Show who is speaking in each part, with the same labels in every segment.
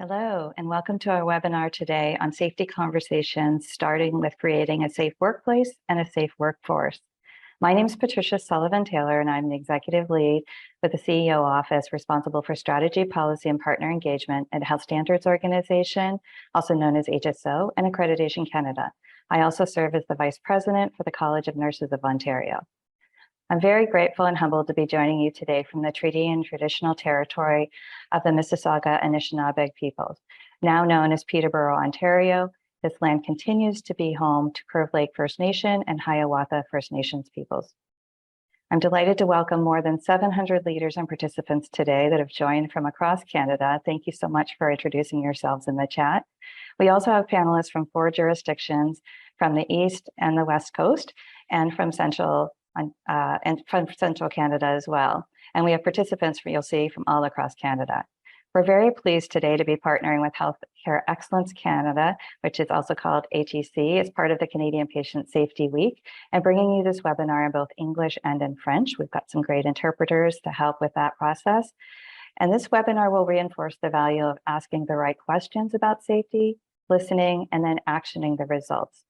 Speaker 1: Hello, and welcome to our webinar today on safety conversations, starting with creating a safe workplace and a safe workforce. My name is Patricia Sullivan-Taylor, and I'm the executive lead for the CEO office responsible for strategy, policy, and partner engagement at Health Standards Organization, also known as HSO, and Accreditation Canada. I also serve as the vice president for the College of Nurses of Ontario. I'm very grateful and humbled to be joining you today from the treaty and traditional territory of the Mississauga and Anishinaabe peoples, now known as Peterborough, Ontario. This land continues to be home to Curve Lake First Nation and Hiawatha First Nations peoples. I'm delighted to welcome more than 700 leaders and participants today that have joined from across Canada. Thank you so much for introducing yourselves in the chat. We also have panelists from 4 jurisdictions, from the East and the West Coast, and from Central Canada as well. And we have participants, you'll see, from all across Canada. We're very pleased today to be partnering with Healthcare Excellence Canada, which is also called HEC, as part of the Canadian Patient Safety Week, and bringing you this webinar in both English and in French. We've got some great interpreters to help with that process. And this webinar will reinforce the value of asking the right questions about safety, listening, and then actioning the results.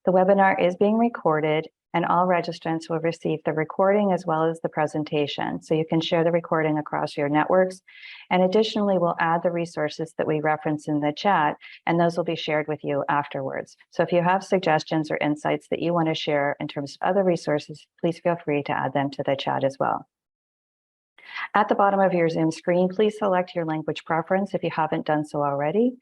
Speaker 1: The webinar is being recorded, and all registrants will receive the recording as well as the presentation. So you can share the recording across your networks. And additionally, we'll add the resources that we reference in the chat, and those will be shared with you afterwards. So if you have suggestions or insights that you want to share in terms of other resources, please feel free to add them to the chat as well. At the bottom of your Zoom screen, please select your language preference if you haven't done so already.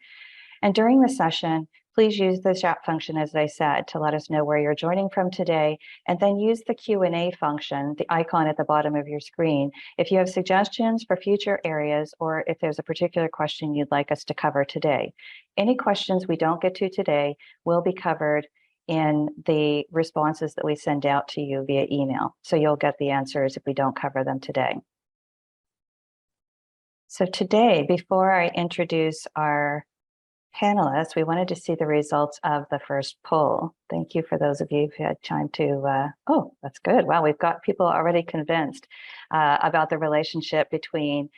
Speaker 1: And during the session, please use the chat function, as I said, to let us know where you're joining from today, and then use the Q&A function, the icon at the bottom of your screen, if you have suggestions for future areas or if there's a particular question you'd like us to cover today. Any questions we don't get to today will be covered in the responses that we send out to you via email. So you'll get the answers if we don't cover them today. So today, before I introduce our panelists, we wanted to see the results of the first poll. Thank you for those of you who had time to, oh, that's good. Wow, we've got people already convinced about the relationship between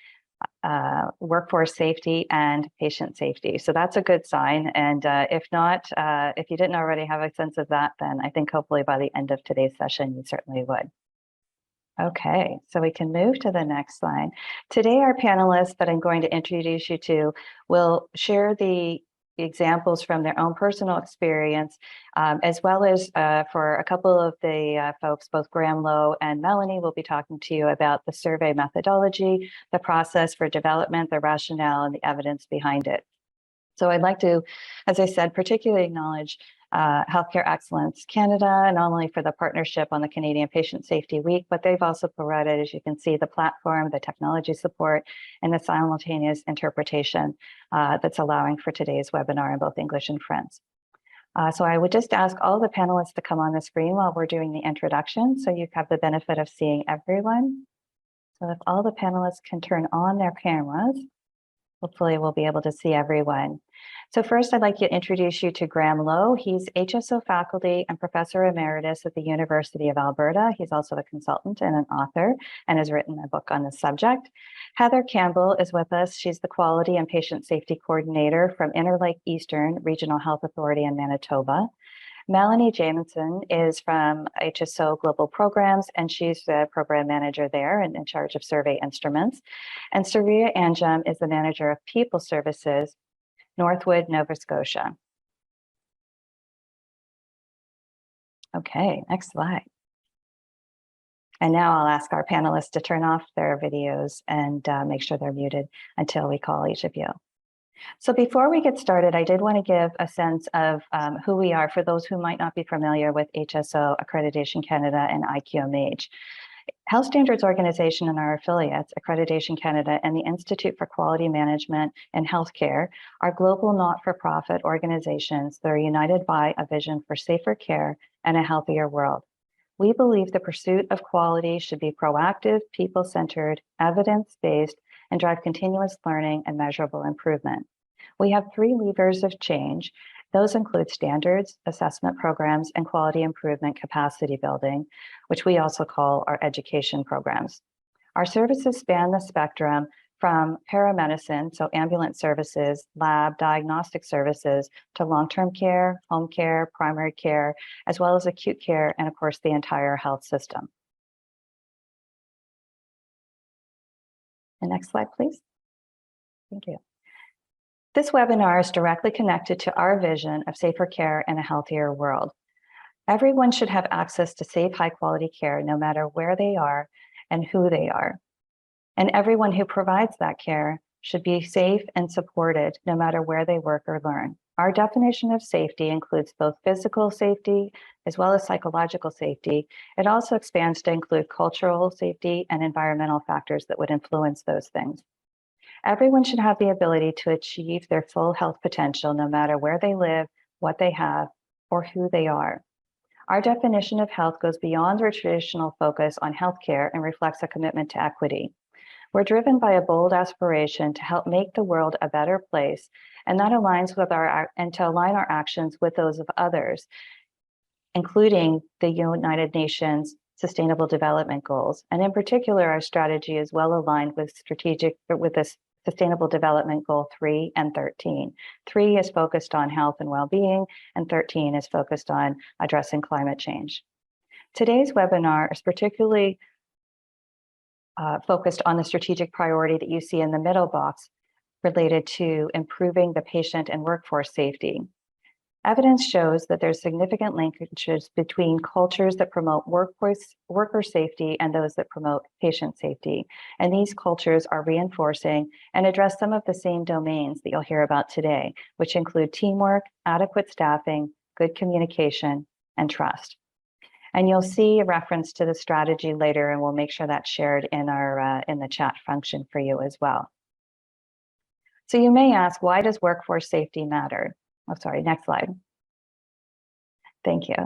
Speaker 1: workforce safety and patient safety. So that's a good sign. And if not, if you didn't already have a sense of that, then I think hopefully by the end of today's session, you certainly would. Okay, so we can move to the next slide. Today, our panelists that I'm going to introduce you to will share the examples from their own personal experience, as well as for a couple of the folks, both Graham Lowe and Melanie will be talking to you about the survey methodology, the process for development, the rationale, and the evidence behind it. So I'd like to, as I said, particularly acknowledge Healthcare Excellence Canada, not only for the partnership on the Canadian Patient Safety Week, but they've also provided, as you can see, the platform, the technology support, and the simultaneous interpretation that's allowing for today's webinar in both English and French. So I would just ask all the panelists to come on the screen while we're doing the introduction, so you have the benefit of seeing everyone. So if all the panelists can turn on their cameras, hopefully we'll be able to see everyone. So first, I'd like to introduce you to Graham Lowe. He's HSO faculty and professor emeritus at the University of Alberta. He's also a consultant and an author and has written a book on the subject. Heather Campbell is with us. She's the quality and patient safety coordinator from Interlake Eastern Regional Health Authority in Manitoba. Melanie Jamieson is from HSO Global Programs, and she's the program manager there and in charge of survey instruments. And Saria Anjum is the manager of People Services, Northwood, Nova Scotia. Okay, next slide. And now I'll ask our panelists to turn off their videos and make sure they're muted until we call each of you. So before we get started, I did want to give a sense of who we are for those who might not be familiar with HSO, Accreditation Canada, and IQMH. Health Standards Organization and our affiliates, Accreditation Canada and the Institute for Quality Management and Healthcare, are global not-for-profit organizations that are united by a vision for safer care and a healthier world. We believe the pursuit of quality should be proactive, people-centered, evidence-based, and drive continuous learning and measurable improvement. We have 3 levers of change. Those include standards, assessment programs, and quality improvement capacity building, which we also call our education programs. Our services span the spectrum from paramedicine, so ambulance services, lab, diagnostic services, to long-term care, home care, primary care, as well as acute care, and of course, the entire health system. The next slide, please. Thank you. This webinar is directly connected to our vision of safer care and a healthier world. Everyone should have access to safe, high-quality care, no matter where they are and who they are. And everyone who provides that care should be safe and supported, no matter where they work or learn. Our definition of safety includes both physical safety as well as psychological safety. It also expands to include cultural safety and environmental factors that would influence those things. Everyone should have the ability to achieve their full health potential, no matter where they live, what they have, or who they are. Our definition of health goes beyond our traditional focus on healthcare and reflects a commitment to equity. We're driven by a bold aspiration to help make the world a better place, and that aligns with to align our actions with those of others, including the United Nations Sustainable Development Goals. And in particular, our strategy is well aligned with this Sustainable Development Goal 3 and 13. 3 is focused on health and well-being, and 13 is focused on addressing climate change. Today's webinar is particularly focused on the strategic priority that you see in the middle box related to improving the patient and workforce safety. Evidence shows that there's significant linkages between cultures that promote worker safety and those that promote patient safety. And these cultures are reinforcing and address some of the same domains that you'll hear about today, which include teamwork, adequate staffing, good communication, and trust. And you'll see a reference to the strategy later, and we'll make sure that's shared in the chat function for you as well. So you may ask, why does workforce safety matter? Oh, sorry, next slide. Thank you.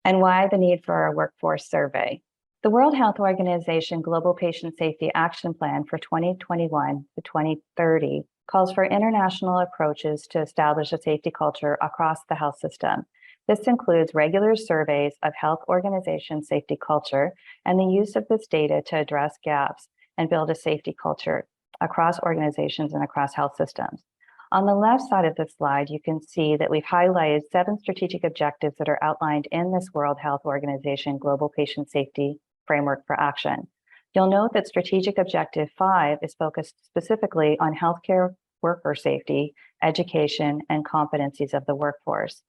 Speaker 1: And why the need for a workforce survey? The World Health Organization Global Patient Safety Action Plan for 2021 to 2030 calls for international approaches to establish a safety culture across the health system. This includes regular surveys of health organization safety culture and the use of this data to address gaps and build a safety culture across organizations and across health systems. On the left side of the slide, you can see that we've highlighted 7 strategic objectives that are outlined in this World Health Organization Global Patient Safety Framework for Action. You'll note that strategic objective 5 is focused specifically on healthcare worker safety, education, and competencies of the workforce.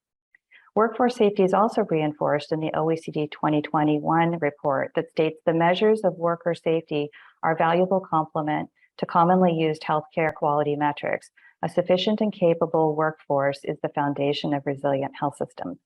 Speaker 1: Workforce safety is also reinforced in the OECD 2021 report that states the measures of worker safety are a valuable complement to commonly used healthcare quality metrics. A sufficient and capable workforce is the foundation of resilient health systems.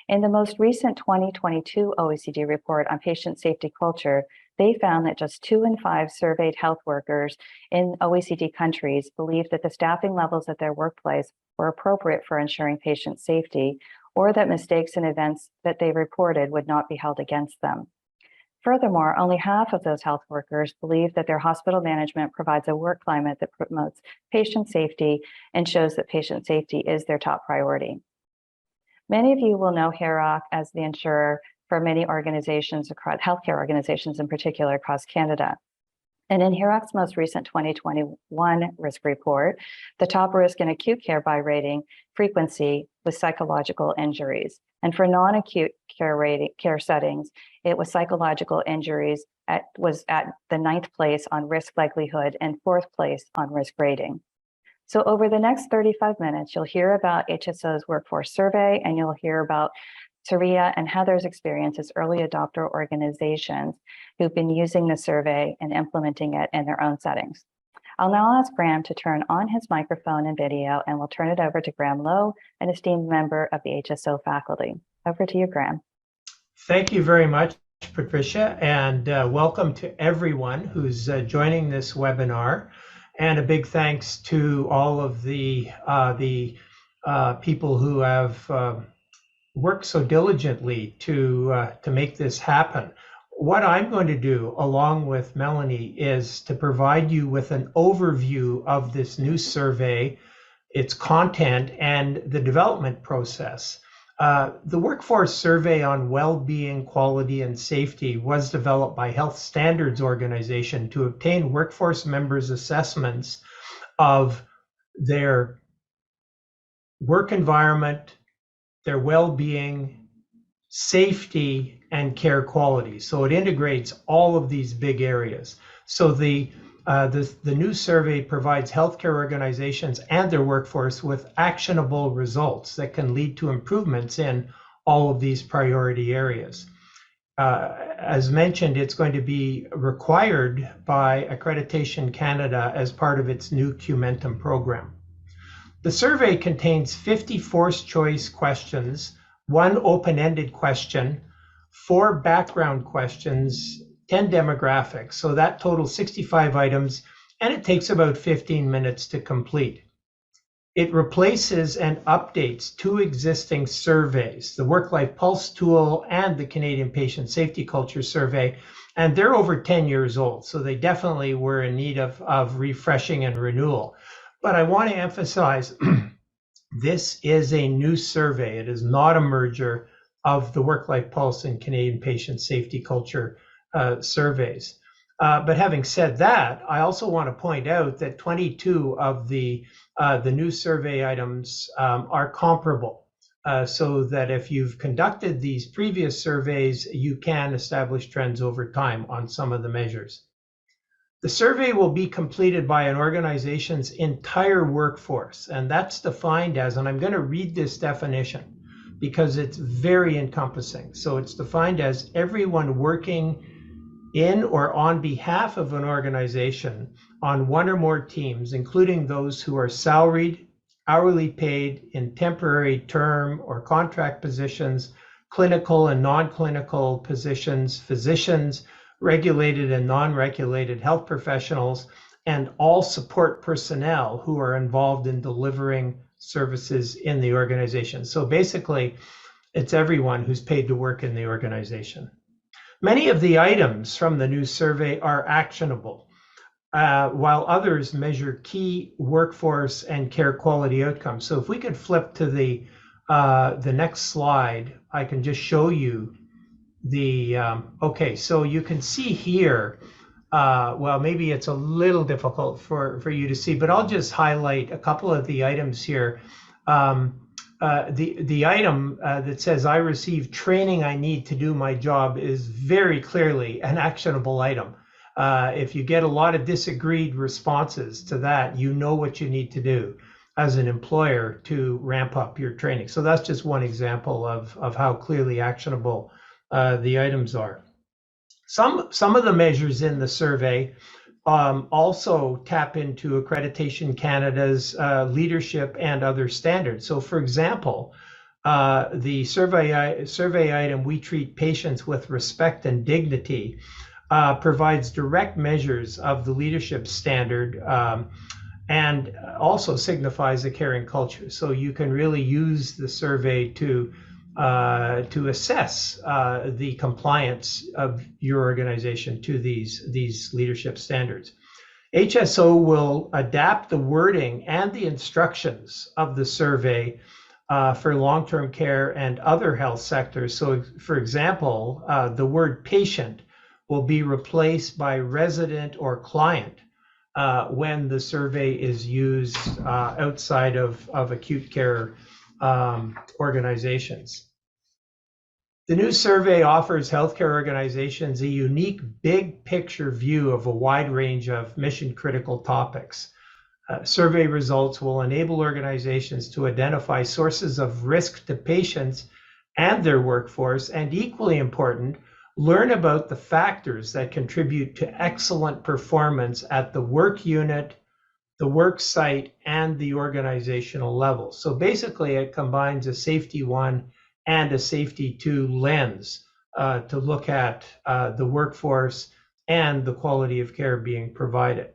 Speaker 1: In the most recent 2022 OECD report on patient safety culture, they found that just 2 in 5 surveyed health workers in OECD countries believed that the staffing levels at their workplace were appropriate for ensuring patient safety, or that mistakes and events that they reported would not be held against them. Furthermore, only half of those health workers believe that their hospital management provides a work climate that promotes patient safety and shows that patient safety is their top priority. Many of you will know HIROC as the insurer for many organizations, across healthcare organizations in particular across Canada. And in HIROC's most recent 2021 risk report, the top risk in acute care by rating frequency was psychological injuries. And for non-acute care settings, it was psychological injuries was at the 9th place on risk likelihood and 4th place on risk rating. So over the next 35 minutes, you'll hear about HSO's workforce survey, and you'll hear about Saria and Heather's experience as early adopter organizations who've been using the survey and implementing it in their own settings. I'll now ask Graham to turn on his microphone and video, and we'll turn it over to Graham Lowe, an esteemed member of the HSO faculty. Over to you, Graham.
Speaker 2: Thank you very much, Patricia, and welcome to everyone who's joining this webinar. And a big thanks to all of the people who have worked so diligently to make this happen. What I'm going to do, along with Melanie, is to provide you with an overview of this new survey, its content, and the development process. The Workforce Survey on Well-Being, Quality, and Safety was developed by Health Standards Organization to obtain workforce members' assessments of their work environment, their well-being, safety, and care quality. So it integrates all of these big areas. So the new survey provides healthcare organizations and their workforce with actionable results that can lead to improvements in all of these priority areas. As mentioned, it's going to be required by Accreditation Canada as part of its new Cumentum program. The survey contains 50 forced choice questions, 1 open-ended question, 4 background questions, 10 demographics. So that totals 65 items, and it takes about 15 minutes to complete. It replaces and updates 2 existing surveys, the Work-Life Pulse tool and the Canadian Patient Safety Culture Survey, and they're over 10 years old, so they definitely were in need of refreshing and renewal. But I want to emphasize, this is a new survey. It is not a merger of the Work-Life Pulse and Canadian Patient Safety Culture surveys. But having said that, I also want to point out that 22 of the new survey items are comparable, so that if you've conducted these previous surveys, you can establish trends over time on some of the measures. The survey will be completed by an organization's entire workforce, and that's defined as, and I'm going to read this definition because it's very encompassing. So it's defined as everyone working in or on behalf of an organization on 1 or more teams, including those who are salaried, hourly paid, in temporary term or contract positions, clinical and non-clinical positions, physicians, regulated and non-regulated health professionals, and all support personnel who are involved in delivering services in the organization. So basically, it's everyone who's paid to work in the organization. Many of the items from the new survey are actionable, while others measure key workforce and care quality outcomes. So if we could flip to the next slide, I can just show you okay, so you can see here, well, maybe it's a little difficult for you to see, but I'll just highlight a couple of the items here. The item that says, I received training I need to do my job, is very clearly an actionable item. If you get a lot of disagreed responses to that, you know what you need to do as an employer to ramp up your training. So that's just one example of how clearly actionable the items are. Some of the measures in the survey also tap into Accreditation Canada's leadership and other standards. So for example, the survey item, We Treat Patients with Respect and Dignity, provides direct measures of the leadership standard and also signifies a caring culture. So you can really use the survey to assess the compliance of your organization to these leadership standards. HSO will adapt the wording and the instructions of the survey for long-term care and other health sectors. So for example, the word patient will be replaced by resident or client when the survey is used outside of acute care organizations. The new survey offers healthcare organizations a unique big picture view of a wide range of mission critical topics. Survey results will enable organizations to identify sources of risk to patients and their workforce, and equally important, learn about the factors that contribute to excellent performance at the work unit, the work site, and the organizational level. So basically it combines a safety 1 and a safety 2 lens to look at the workforce and the quality of care being provided.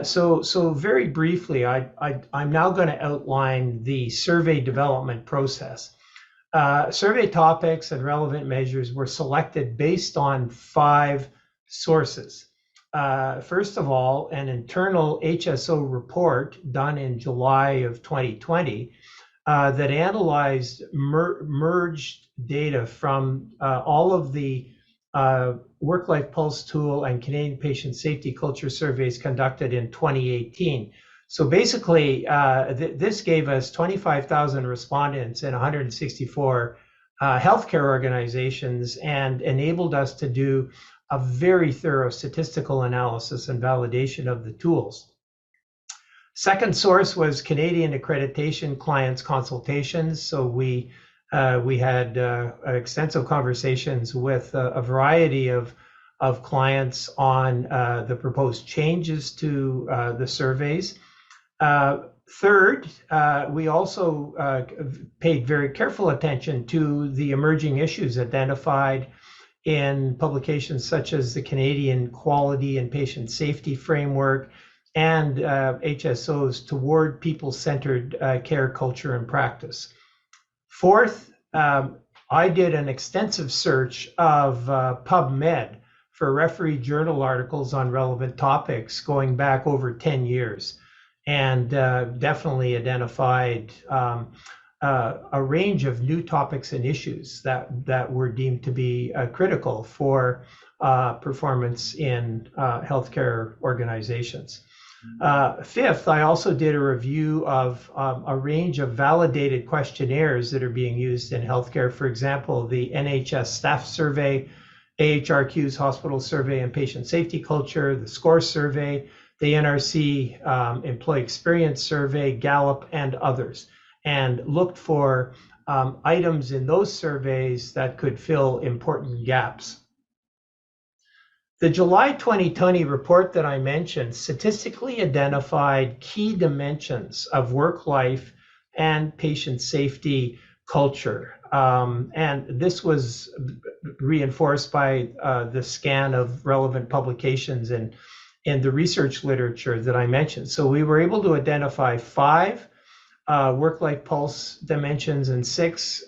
Speaker 2: So very briefly, I'm now going to outline the survey development process. Survey topics and relevant measures were selected based on 5 sources. First of all, an internal HSO report done in July of 2020 that analyzed merged data from all of the Work-Life Pulse tool and Canadian Patient Safety Culture surveys conducted in 2018. So basically, this gave us 25,000 respondents in 164 healthcare organizations and enabled us to do a very thorough statistical analysis and validation of the tools. Second source was Canadian Accreditation Clients Consultations. So we had extensive conversations with a variety of clients on the proposed changes to the surveys. Third, we also paid very careful attention to the emerging issues identified in publications such as the Canadian Quality and Patient Safety Framework and HSO's Toward People-Centered Care Culture and Practice. Fourth, I did an extensive search of PubMed for referee journal articles on relevant topics going back over 10 years, and definitely identified a range of new topics and issues that were deemed to be critical for performance in healthcare organizations. Fifth, I also did a review of a range of validated questionnaires that are being used in healthcare. For example, the NHS Staff Survey, AHRQ's Hospital Survey and Patient Safety Culture, the SCORE Survey, the NRC Employee Experience Survey, Gallup, and others, and looked for items in those surveys that could fill important gaps. The July 2020 report that I mentioned statistically identified key dimensions of work life and patient safety culture. And this was reinforced by the scan of relevant publications and in the research literature that I mentioned. So we were able to identify 5 work-life pulse dimensions and 6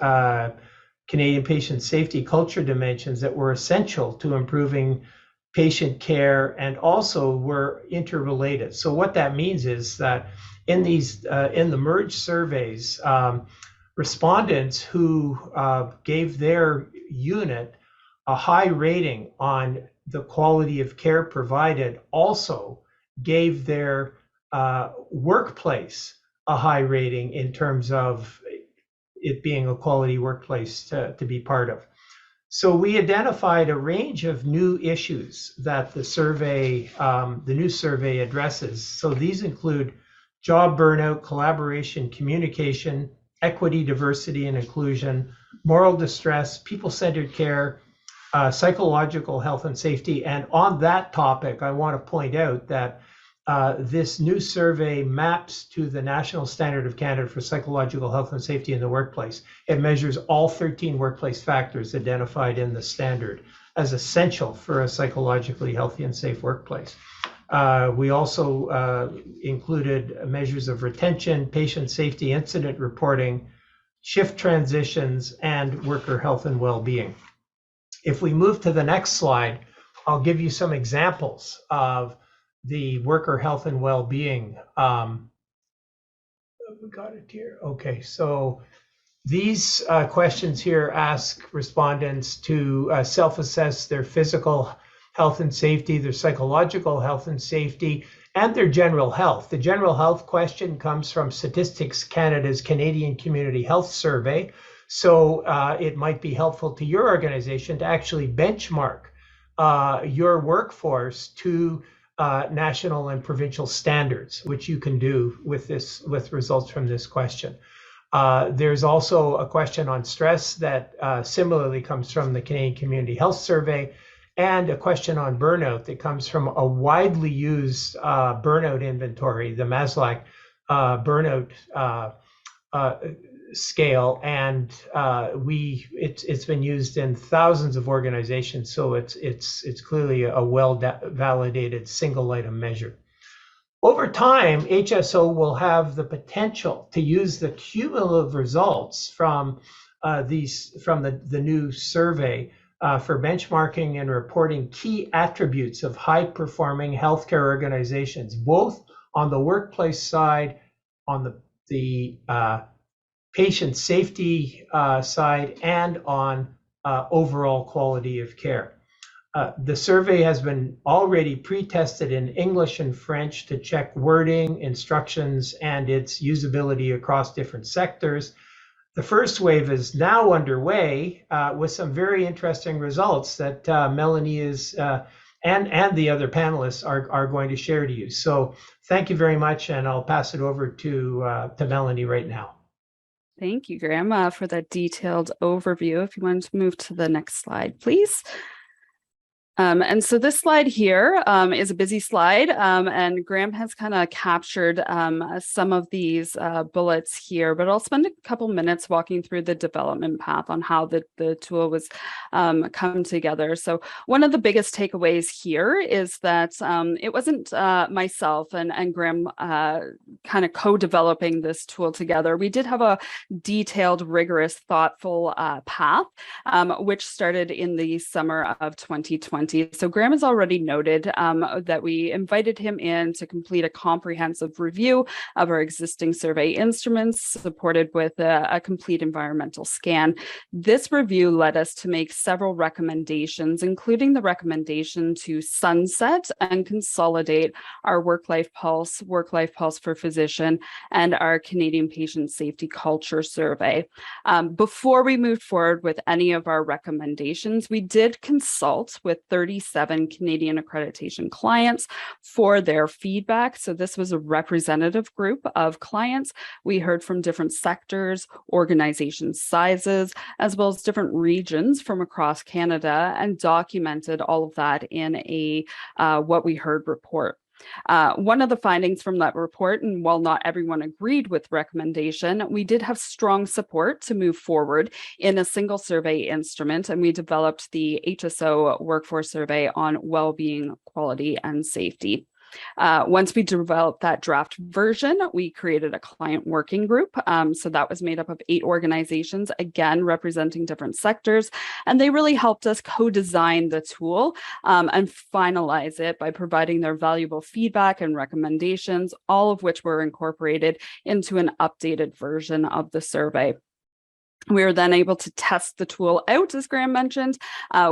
Speaker 2: Canadian patient safety culture dimensions that were essential to improving patient care and also were interrelated. So what that means is that in these in the merged surveys, respondents who gave their unit a high rating on the quality of care provided also gave their workplace a high rating in terms of it being a quality workplace to be part of. So we identified a range of new issues that the survey, the new survey addresses. So these include job burnout, collaboration, communication, equity, diversity, and inclusion, moral distress, people-centered care, psychological health and safety. And on that topic, I want to point out that this new survey maps to the National Standard of Canada for Psychological Health and Safety in the Workplace. It measures all 13 workplace factors identified in the standard as essential for a psychologically healthy and safe workplace. We also included measures of retention, patient safety, incident reporting, shift transitions, and worker health and well-being. If we move to the next slide, I'll give you some examples of the worker health and well-being. We got it here. Okay, so these questions here ask respondents to self-assess their physical health and safety, their psychological health and safety, and their general health. The general health question comes from Statistics Canada's Canadian Community Health Survey. So it might be helpful to your organization to actually benchmark your workforce to national and provincial standards, which you can do with results from this question. There's also a question on stress that similarly comes from the Canadian Community Health Survey, and a question on burnout that comes from a widely used burnout inventory, the Maslach burnout scale, and it's been used in thousands of organizations, so it's clearly a well-validated single item measure. Over time, HSO will have the potential to use the cumulative results from the new survey for benchmarking and reporting key attributes of high-performing healthcare organizations, both on the workplace side, on the patient safety side and on overall quality of care. The survey has been already pre-tested in English and French to check wording, instructions, and its usability across different sectors. The first wave is now underway with some very interesting results that Melanie is and the other panelists are going to share to you. So thank you very much, and I'll pass it over to Melanie right now.
Speaker 3: Thank you, Graham, for that detailed overview. If you want to move to the next slide, please. And so this slide here is a busy slide, and Graham has kind of captured some of these bullets here, but I'll spend a couple minutes walking through the development path on how the tool was come together. So one of the biggest takeaways here is that it wasn't myself and Graham kind of co-developing this tool together. We did have a detailed, rigorous, thoughtful path, which started in the summer of 2020. So Graham has already noted that we invited him in to complete a comprehensive review of our existing survey instruments, supported with a complete environmental scan. This review led us to make several recommendations, including the recommendation to sunset and consolidate our Work-Life Pulse for Physician, and our Canadian Patient Safety Culture Survey. Before we moved forward with any of our recommendations, we did consult with 37 Canadian accreditation clients for their feedback. So this was a representative group of clients. We heard from different sectors, organization sizes, as well as different regions from across Canada, and documented all of that in a what we heard report. One of the findings from that report, and while not everyone agreed with recommendation, we did have strong support to move forward in a single survey instrument, and we developed the HSO Workforce Survey on Wellbeing, Quality, and Safety. Once we developed that draft version, we created a client working group. So that was made up of 8 organizations, again, representing different sectors. And they really helped us co-design the tool and finalize it by providing their valuable feedback and recommendations, all of which were incorporated into an updated version of the survey. We were then able to test the tool out, as Graham mentioned.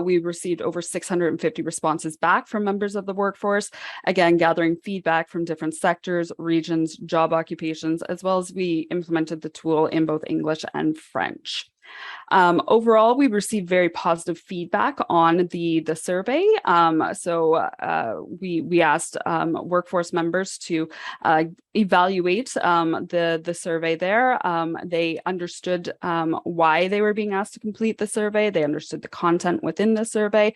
Speaker 3: We received over 650 responses back from members of the workforce, again, gathering feedback from different sectors, regions, job occupations, as well as we implemented the tool in both English and French. Overall, we received very positive feedback on the survey. We asked workforce members to evaluate the survey there. They understood why they were being asked to complete the survey. They understood the content within the survey.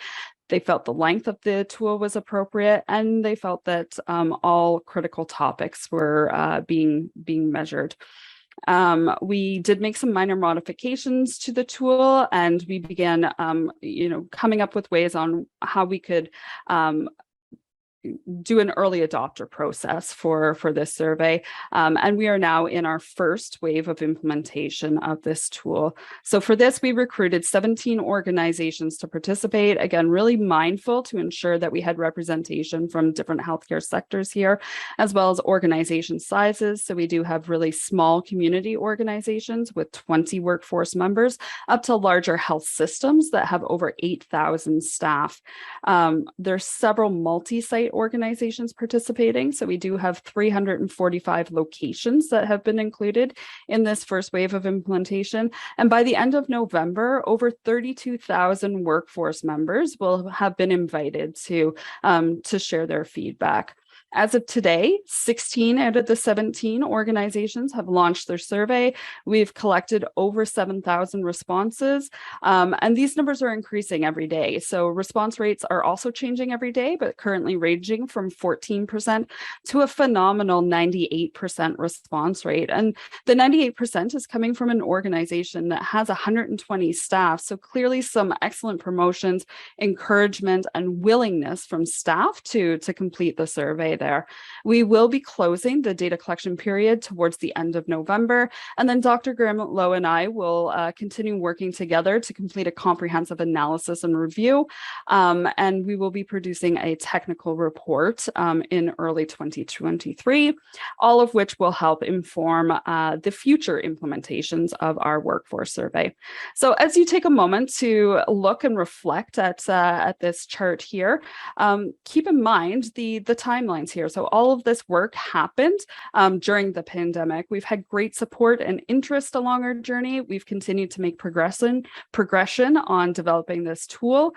Speaker 3: They felt the length of the tool was appropriate, and they felt that all critical topics were being measured. We did make some minor modifications to the tool, and we began, coming up with ways on how we could do an early adopter process for this survey. And we are now in our first wave of implementation of this tool. So for this, we recruited 17 organizations to participate, again, really mindful to ensure that we had representation from different healthcare sectors here, as well as organization sizes. So we do have really small community organizations with 20 workforce members, up to larger health systems that have over 8,000 staff. There's several multi-site organizations participating. So we do have 345 locations that have been included in this first wave of implementation. And by the end of November, over 32,000 workforce members will have been invited to share their feedback. As of today, 16 out of the 17 organizations have launched their survey. We've collected over 7,000 responses, and these numbers are increasing every day. So response rates are also changing every day, but currently ranging from 14% to a phenomenal 98% response rate. And the 98% is coming from an organization that has 120 staff. So clearly some excellent promotions, encouragement, and willingness from staff to complete the survey. there. We will be closing the data collection period towards the end of November, and then Dr. Graham Lowe and I will continue working together to complete a comprehensive analysis and review, and we will be producing a technical report in early 2023, all of which will help inform the future implementations of our workforce survey. So as you take a moment to look and reflect at this chart here, keep in mind the timelines here. So all of this work happened during the pandemic. We've had great support and interest along our journey. We've continued to make progression on developing this tool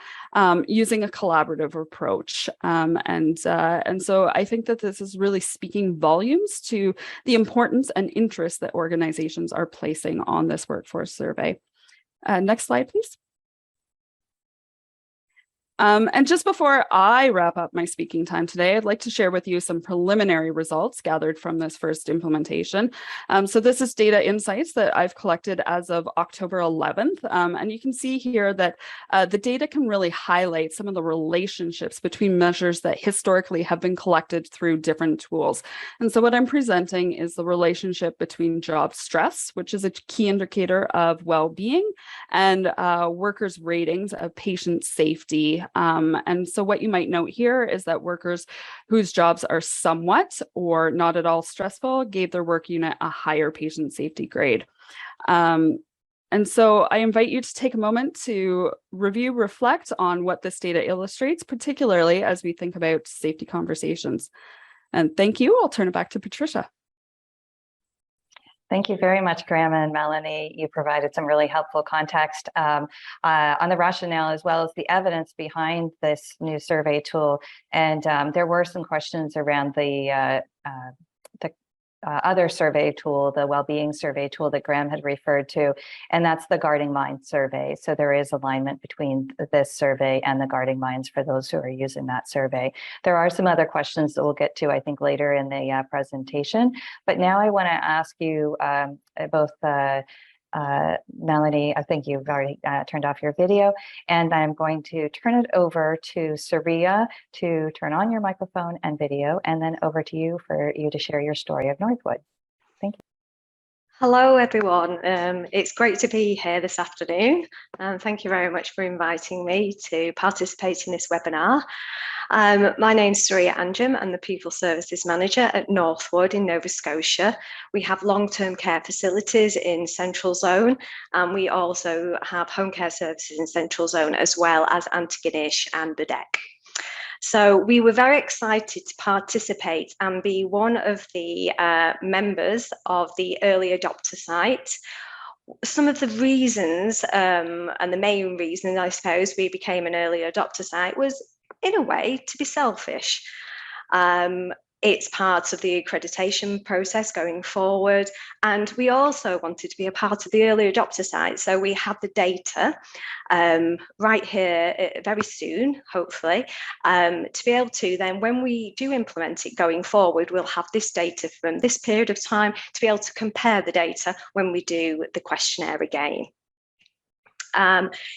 Speaker 3: using a collaborative approach. And so I think that this is really speaking volumes to the importance and interest that organizations are placing on this workforce survey. Next slide, please. And just before I wrap up my speaking time today, I'd like to share with you some preliminary results gathered from this first implementation. So this is data insights that I've collected as of October 11th. And you can see here that the data can really highlight some of the relationships between measures that historically have been collected through different tools. And so what I'm presenting is the relationship between job stress, which is a key indicator of well-being, and workers' ratings of patient safety. And so what you might note here is that workers whose jobs are somewhat or not at all stressful gave their work unit a higher patient safety grade. And so I invite you to take a moment to review, reflect on what this data illustrates, particularly as we think about safety conversations. And thank you. I'll turn it back to Patricia.
Speaker 1: Thank you very much, Graham and Melanie. You provided some really helpful context on the rationale as well as the evidence behind this new survey tool. And there were some questions around the other survey tool, the well-being survey tool that Graham had referred to, and that's the Guarding Minds survey. So there is alignment between this survey and the Guarding Minds for those who are using that survey. There are some other questions that we'll get to, I think, later in the presentation. But now I want to ask you both Melanie, I think you've already turned off your video, and I'm going to turn it over to Saria to turn on your microphone and video, and then over to you for you to share your story of Northwood. Thank you.
Speaker 4: Hello, everyone. It's great to be here this afternoon, and thank you very much for inviting me to participate in this webinar. My name's Saria Anjum. I'm the People Services Manager at Northwood in Nova Scotia. We have long-term care facilities in Central Zone, and we also have home care services in Central Zone, as well as Antigonish and Burdett. So we were very excited to participate and be one of the members of the early adopter site. Some of the reasons, and the main reason, I suppose, we became an early adopter site was, in a way, to be selfish. It's part of the accreditation process going forward, and we also wanted to be a part of the early adopter site. So we have the data right here very soon, hopefully, to be able to then, when we do implement it going forward, we'll have this data from this period of time to be able to compare the data when we do the questionnaire again.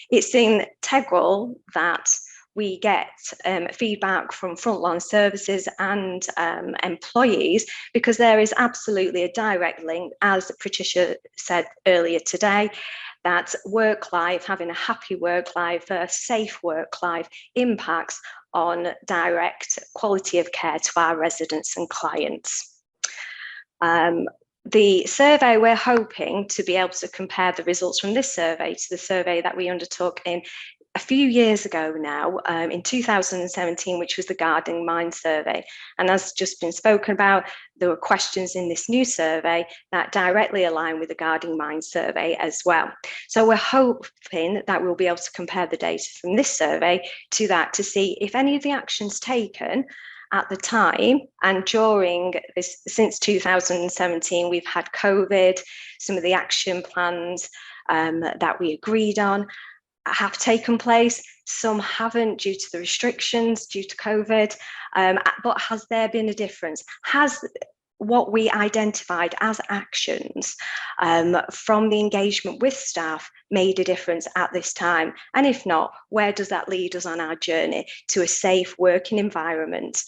Speaker 4: It's integral that we get feedback from frontline services and employees, because there is absolutely a direct link, as Patricia said earlier today, that work life, having a happy work life, a safe work life, impacts on direct quality of care to our residents and clients. The survey, we're hoping to be able to compare the results from this survey to the survey that we undertook in a few years ago now, in 2017, which was the Guarding Minds survey. And as just been spoken about, there were questions in this new survey that directly align with the Guarding Minds survey as well. So we're hoping that we'll be able to compare the data from this survey to that, to see if any of the actions taken at the time and during this, since 2017, we've had COVID, some of the action plans that we agreed on have taken place. Some haven't due to the restrictions due to COVID, but has there been a difference? Has what we identified as actions from the engagement with staff made a difference at this time? And if not, where does that lead us on our journey to a safe working environment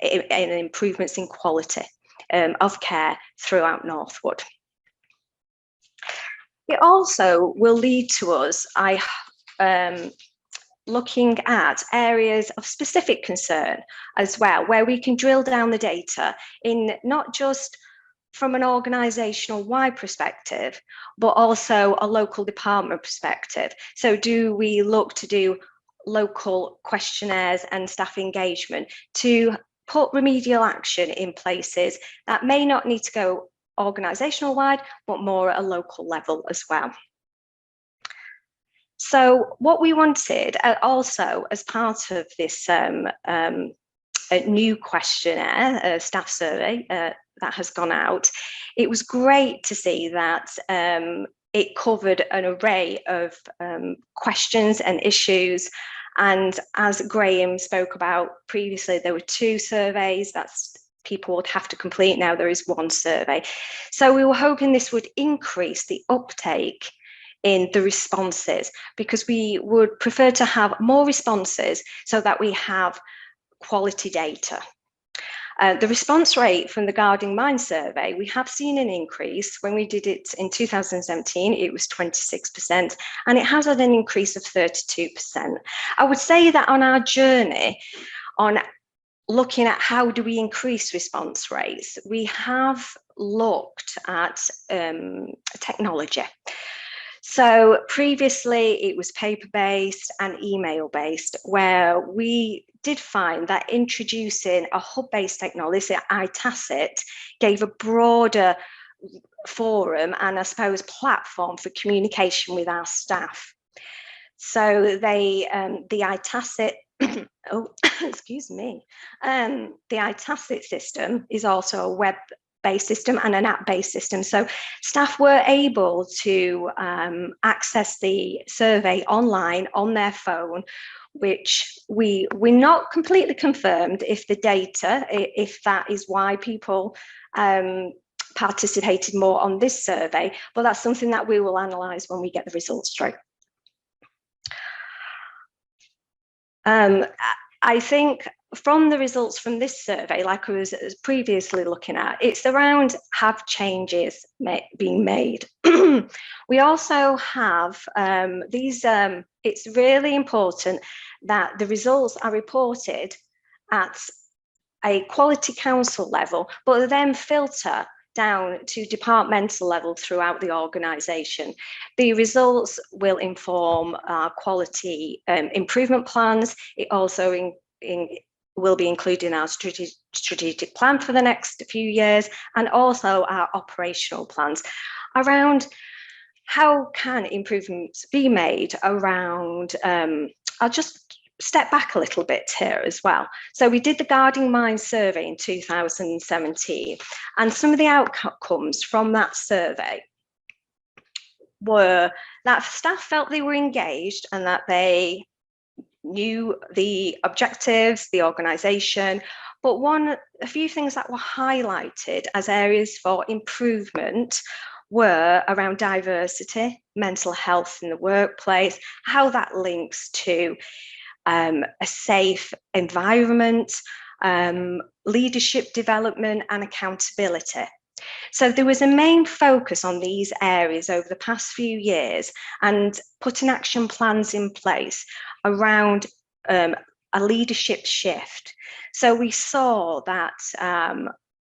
Speaker 4: and improvements in quality of care throughout Northwood. It also will lead to us looking at areas of specific concern as well, where we can drill down the data in not just from an organisational wide perspective, but also a local department perspective. So do we look to do local questionnaires and staff engagement to put remedial action in places that may not need to go organisational wide, but more at a local level as well. So what we wanted also as part of this a new questionnaire, staff survey that has gone out, it was great to see that it covered an array of questions and issues. And as Graham spoke about previously, there were 2 surveys that people would have to complete. Now there is 1 survey. So we were hoping this would increase the uptake in the responses, because we would prefer to have more responses so that we have quality data. The response rate from the Guarding Mind survey, we have seen an increase. When we did it in 2017, it was 26%, and it has had an increase of 32%. I would say that on our journey on looking at how do we increase response rates, we have looked at technology. So previously it was paper-based and email-based, where we did find that introducing a hub-based technology, ITACIT, gave a broader forum and I suppose platform for communication with our staff. So they, the ITACIT, oh, excuse me, the ITACIT system is also a web-based system and an app-based system. So staff were able to access the survey online on their phone, which we're not completely confirmed if the data, if that is why people participated more on this survey, but that's something that we will analyse when we get the results through. I think from the results from this survey, like I was previously looking at, it's around have changes being made. We also have these, it's really important that the results are reported at a quality council level, but then filter down to departmental level throughout the organisation. The results will inform our quality improvement plans. It also will be included in our strategic plan for the next few years, and also our operational plans around how can improvements be made around, I'll just step back a little bit here as well. So we did the Guarding Mind survey in 2017, and some of the outcomes from that survey were that staff felt they were engaged and that they knew the objectives, the organisation, but a few things that were highlighted as areas for improvement were around diversity, mental health in the workplace, how that links to a safe environment, leadership development and accountability. So there was a main focus on these areas over the past few years and putting action plans in place around a leadership shift. So we saw that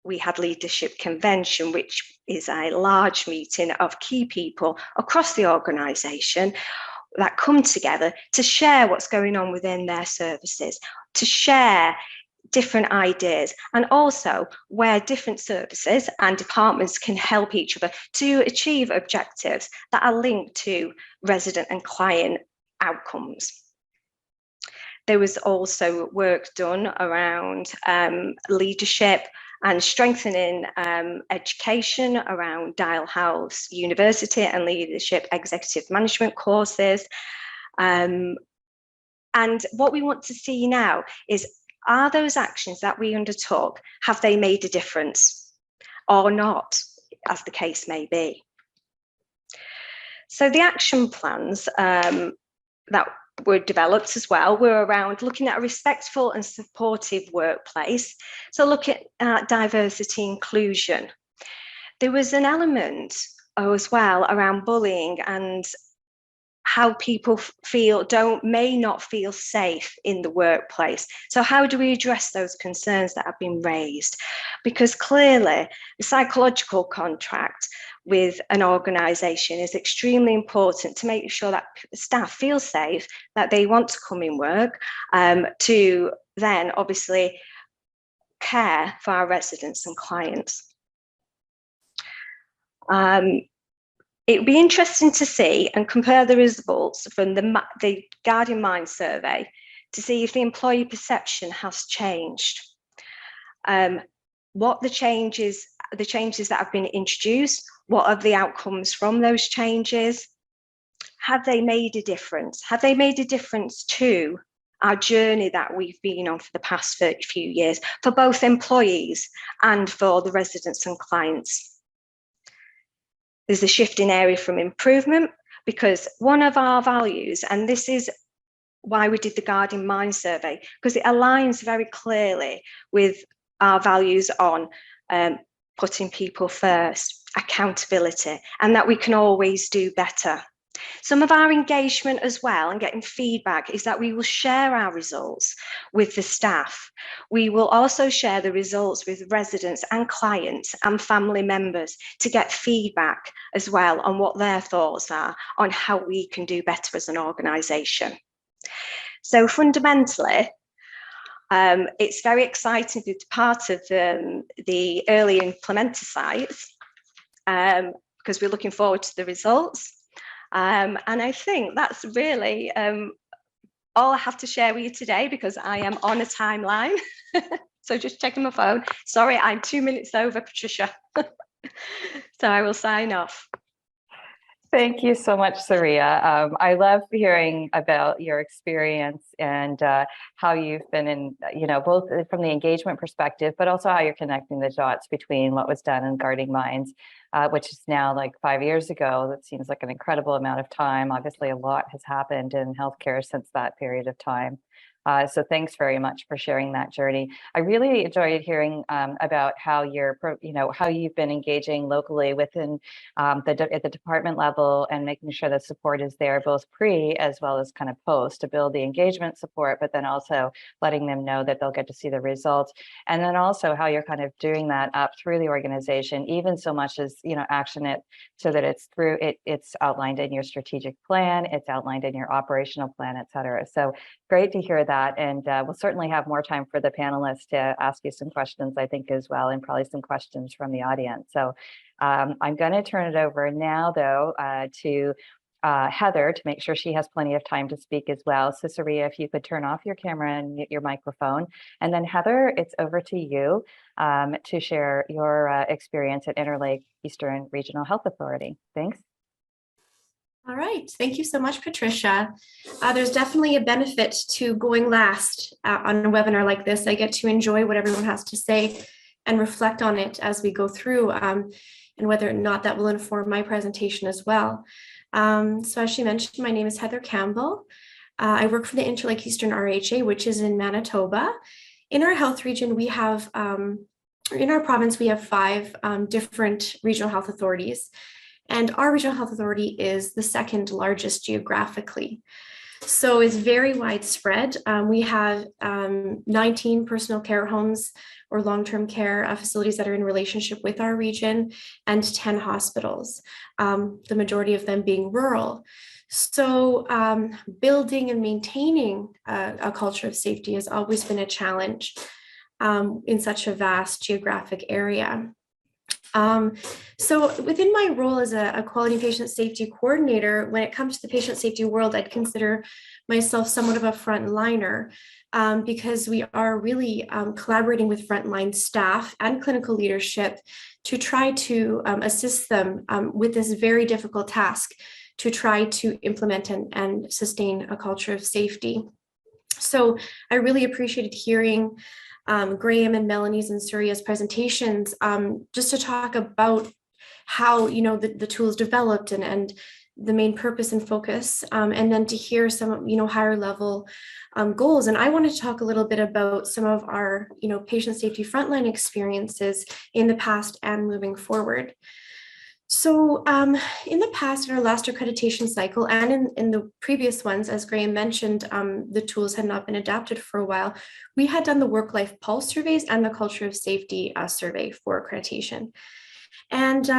Speaker 4: we had leadership convention, which is a large meeting of key people across the organisation that come together to share what's going on within their services, to share different ideas, and also where different services and departments can help each other to achieve objectives that are linked to resident and client outcomes. There was also work done around leadership and strengthening education around Dalhousie University and leadership executive management courses. And what we want to see now is, are those actions that we undertook, have they made a difference or not, as the case may be? So the action plans that were developed as well were around looking at a respectful and supportive workplace. So looking at diversity inclusion. There was an element as well around bullying and how people may not feel safe in the workplace. So how do we address those concerns that have been raised? Because clearly the psychological contract with an organisation is extremely important to make sure that staff feel safe, that they want to come in work, to then obviously care for our residents and clients. It would be interesting to see and compare the results from the Guardian Mind survey to see if the employee perception has changed. What the changes that have been introduced, what are the outcomes from those changes? Have they made a difference? Have they made a difference to our journey that we've been on for the past few years for both employees and for the residents and clients? There's a shift in area from improvement, because one of our values, and this is why we did the Guardian Mind survey, because it aligns very clearly with our values on putting people first, accountability, and that we can always do better. Some of our engagement as well and getting feedback is that we will share our results with the staff. We will also share the results with residents and clients and family members to get feedback as well on what their thoughts are on how we can do better as an organisation. So fundamentally, it's very exciting to be part of the early implementer sites because we're looking forward to the results. And I think that's really all I have to share with you today, because I am on a timeline. So just checking my phone. Sorry, I'm 2 minutes over, Patricia. So I will sign off.
Speaker 1: Thank you so much, Saria. I love hearing about your experience and how you've been in, both from the engagement perspective, but also how you're connecting the dots between what was done in Guarding Minds, which is now like 5 years ago. That seems like an incredible amount of time. Obviously, a lot has happened in healthcare since that period of time. So thanks very much for sharing that journey. I really enjoyed hearing about how how you've been engaging locally within at the department level and making sure that support is there both pre as well as kind of post to build the engagement support, but then also letting them know that they'll get to see the results. And then also how you're kind of doing that up through the organization, even so much as, action it so that it's outlined in your strategic plan, it's outlined in your operational plan, et cetera. So great to hear that. And we'll certainly have more time for the panelists to ask you some questions, I think, as well, and probably some questions from the audience. So I'm going to turn it over now, though, to Heather to make sure she has plenty of time to speak as well. So, Saria, if you could turn off your camera and mute your microphone. And then, Heather, it's over to you to share your experience at Interlake Eastern Regional Health Authority. Thanks.
Speaker 5: All right, thank you so much, Patricia. There's definitely a benefit to going last on a webinar like this. I get to enjoy what everyone has to say and reflect on it as we go through, and whether or not that will inform my presentation as well. So as she mentioned, my name is Heather Campbell. I work for the Interlake Eastern RHA, which is in Manitoba. In our health region, we have, in our province, we have 5 different regional health authorities. And our regional health authority is the second largest geographically. So it's very widespread. We have 19 personal care homes or long-term care facilities that are in relationship with our region and 10 hospitals, the majority of them being rural. So building and maintaining a culture of safety has always been a challenge in such a vast geographic area. So within my role as a quality patient safety coordinator, when it comes to the patient safety world, I'd consider myself somewhat of a frontliner because we are really collaborating with frontline staff and clinical leadership to try to assist them with this very difficult task to try to implement and sustain a culture of safety. So I really appreciated hearing Graham and Melanie's and Suria's presentations, just to talk about how the tools developed and the main purpose and focus, and then to hear some, higher level goals. And I want to talk a little bit about some of our, patient safety frontline experiences in the past and moving forward. So in the past, in our last accreditation cycle and in the previous ones, as Graham mentioned, the tools had not been adapted for a while. We had done the work-life pulse surveys and the culture of safety survey for accreditation. And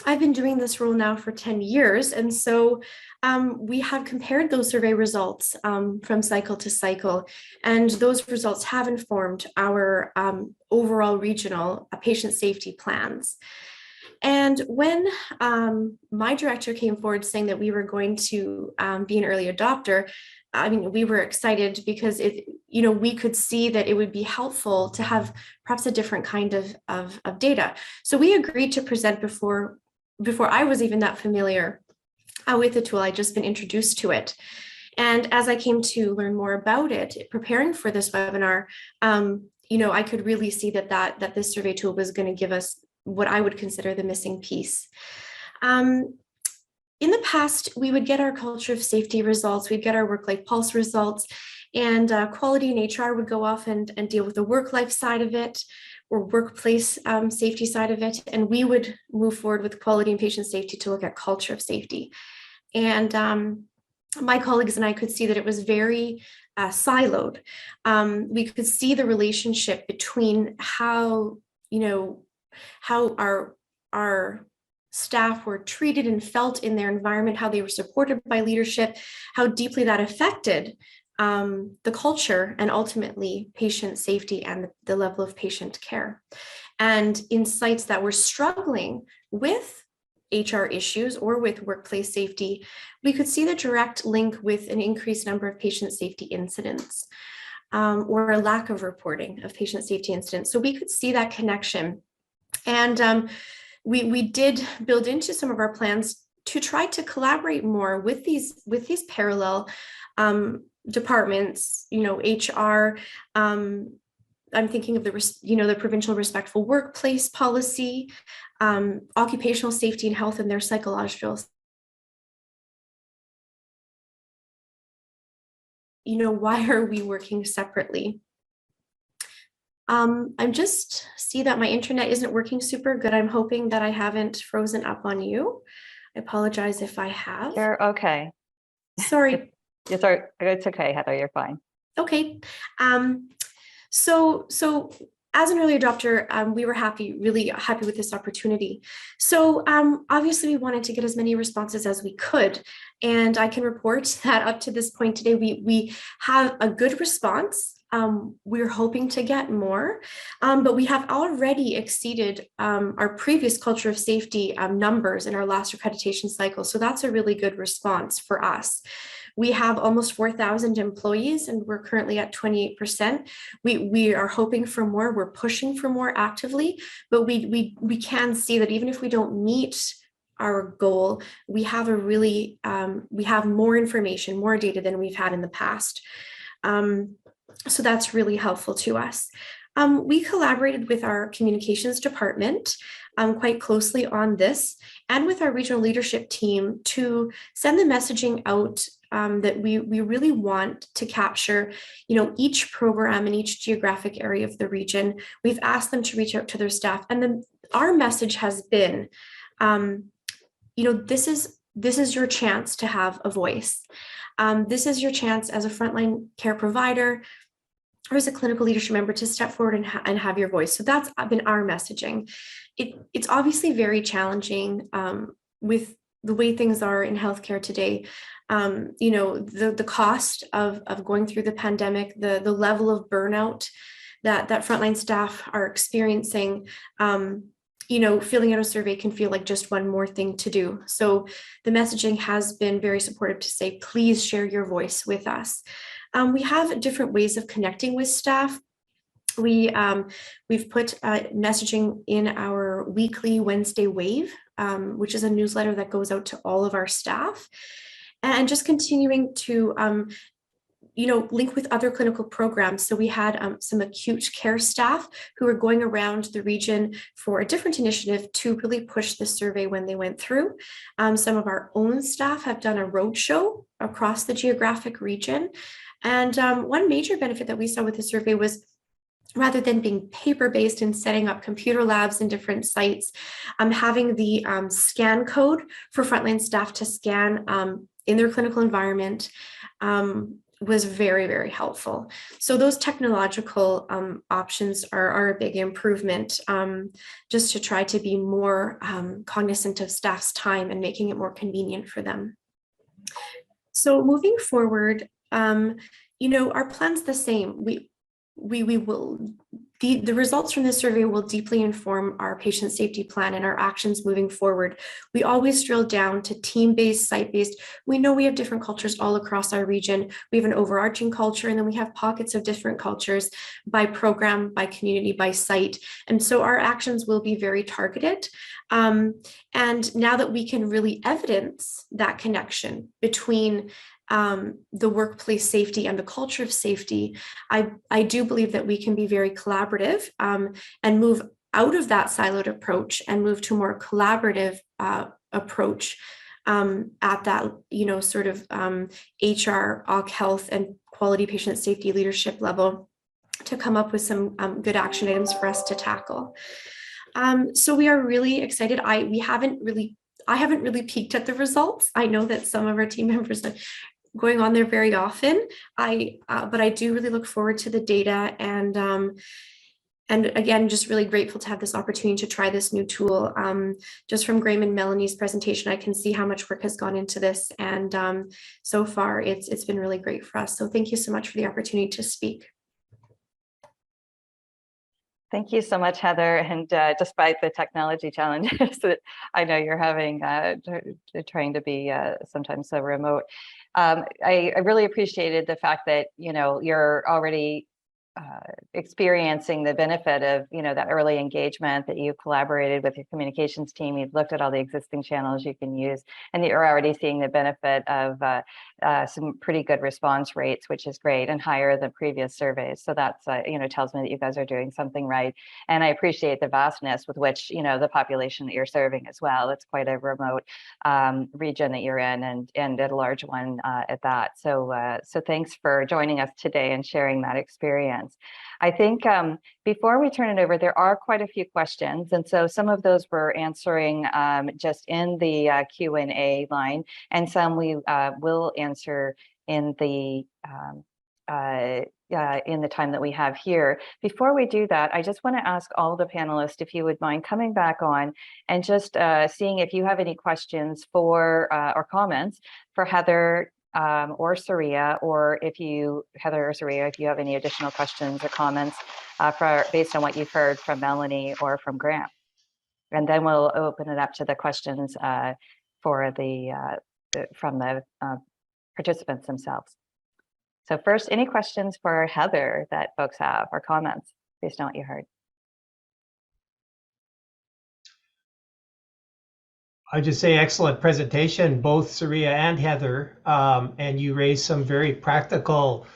Speaker 5: I've been doing this role now for 10 years. And so we have compared those survey results from cycle to cycle. And those results have informed our overall regional patient safety plans. And when my director came forward saying that we were going to be an early adopter, I mean, we were excited because we could see that it would be helpful to have perhaps a different kind of data. So we agreed to present before I was even that familiar with the tool. I'd just been introduced to it. And as I came to learn more about it, preparing for this webinar, I could really see that this survey tool was going to give us what I would consider the missing piece. In the past, we would get our culture of safety results, we'd get our work-life pulse results, and quality and HR would go off and deal with the work-life side of it, or workplace safety side of it, and we would move forward with quality and patient safety to look at culture of safety. And my colleagues and I could see that it was very siloed. We could see the relationship between how our staff were treated and felt in their environment, how they were supported by leadership, how deeply that affected the culture and ultimately patient safety and the level of patient care. And in sites that were struggling with HR issues or with workplace safety, we could see the direct link with an increased number of patient safety incidents or a lack of reporting of patient safety incidents. So we could see that connection. And we did build into some of our plans to try to collaborate more with these parallel departments, HR. I'm thinking of the provincial respectful workplace policy, occupational safety and health, and their psychological. Why are we working separately? I'm just see that my internet isn't working super good. I'm hoping that I haven't frozen up on you. I apologize if I have.
Speaker 1: You're okay.
Speaker 5: Sorry.
Speaker 1: It's okay, Heather, you're fine.
Speaker 5: Okay. So as an early adopter, we were really happy with this opportunity. So obviously we wanted to get as many responses as we could. And I can report that up to this point today, we have a good response. We're hoping to get more, but we have already exceeded our previous culture of safety numbers in our last accreditation cycle. So that's a really good response for us. We have almost 4,000 employees and we're currently at 28%. We are hoping for more, we're pushing for more actively, but we can see that even if we don't meet our goal, we have we have more information, more data than we've had in the past. So that's really helpful to us. We collaborated with our communications department quite closely on this and with our regional leadership team to send the messaging out that we really want to capture, each program in each geographic area of the region. We've asked them to reach out to their staff, and then our message has been, this is your chance to have a voice. This is your chance as a frontline care provider or as a clinical leadership member to step forward and have your voice. So that's been our messaging. It's obviously very challenging with the way things are in healthcare today. The cost of going through the pandemic, the level of burnout that frontline staff are experiencing, filling out a survey can feel like just one more thing to do. So the messaging has been very supportive to say, please share your voice with us. We have different ways of connecting with staff. We've put messaging in our weekly Wednesday Wave, which is a newsletter that goes out to all of our staff, and just continuing to link with other clinical programs. So we had some acute care staff who were going around the region for a different initiative to really push the survey when they went through. Some of our own staff have done a roadshow across the geographic region. And one major benefit that we saw with the survey was, rather than being paper-based and setting up computer labs in different sites, having the scan code for frontline staff to scan in their clinical environment was very, very helpful. So those technological options are a big improvement, just to try to be more cognizant of staff's time and making it more convenient for them. So moving forward, our plan's the same. The results from this survey will deeply inform our patient safety plan and our actions moving forward. We always drill down to team-based, site-based. We know we have different cultures all across our region. We have an overarching culture, and then we have pockets of different cultures by program, by community, by site. And so our actions will be very targeted. And now that we can really evidence that connection between the workplace safety and the culture of safety, I do believe that we can be very collaborative and move out of that siloed approach and move to a more collaborative approach at that, sort of HR, OC health, and quality patient safety leadership level to come up with some good action items for us to tackle. So we are really excited. I haven't really peeked at the results. I know that some of our team members are going on there very often. But I do really look forward to the data, and again, just really grateful to have this opportunity to try this new tool. Just from Graham and Melanie's presentation, I can see how much work has gone into this, and so far it's been really great for us. So thank you so much for the opportunity to speak.
Speaker 1: Thank you so much, Heather. And despite the technology challenges that I know you're having, trying to be sometimes so remote, I really appreciated the fact that, you're already experiencing the benefit of, that early engagement, that you collaborated with your communications team, you've looked at all the existing channels you can use, and that you're already seeing the benefit of some pretty good response rates, which is great, and higher than previous surveys. So that's, tells me that you guys are doing something right. And I appreciate the vastness with which, the population that you're serving as well. It's quite a remote region that you're in, and a large one at that. So thanks for joining us today and sharing that experience. I think before we turn it over, there are quite a few questions. And so some of those we're answering just in the Q&A line, and some we will answer in the time that we have here. Before we do that, I just want to ask all the panelists if you would mind coming back on and just seeing if you have any questions for or comments for Heather or Surya, or Heather or Surya, if you have any additional questions or comments based on what you've heard from Melanie or from Graham. And then we'll open it up to the questions from the participants themselves. So first, any questions for Heather that folks have, or comments based on what you heard?
Speaker 2: I just say excellent presentation, both Surya and Heather, and you raised some very practical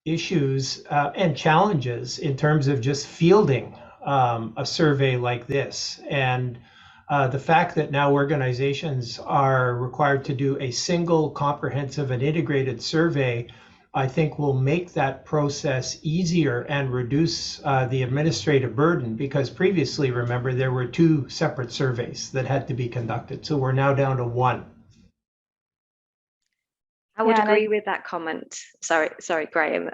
Speaker 2: issues and challenges in terms of just fielding a survey like this. And the fact that now organizations are required to do a single, comprehensive, and integrated survey, I think will make that process easier and reduce the administrative burden, because previously, remember, there were 2 separate surveys that had to be conducted. So we're now down to 1.
Speaker 4: I would agree with that comment. Sorry, Graham.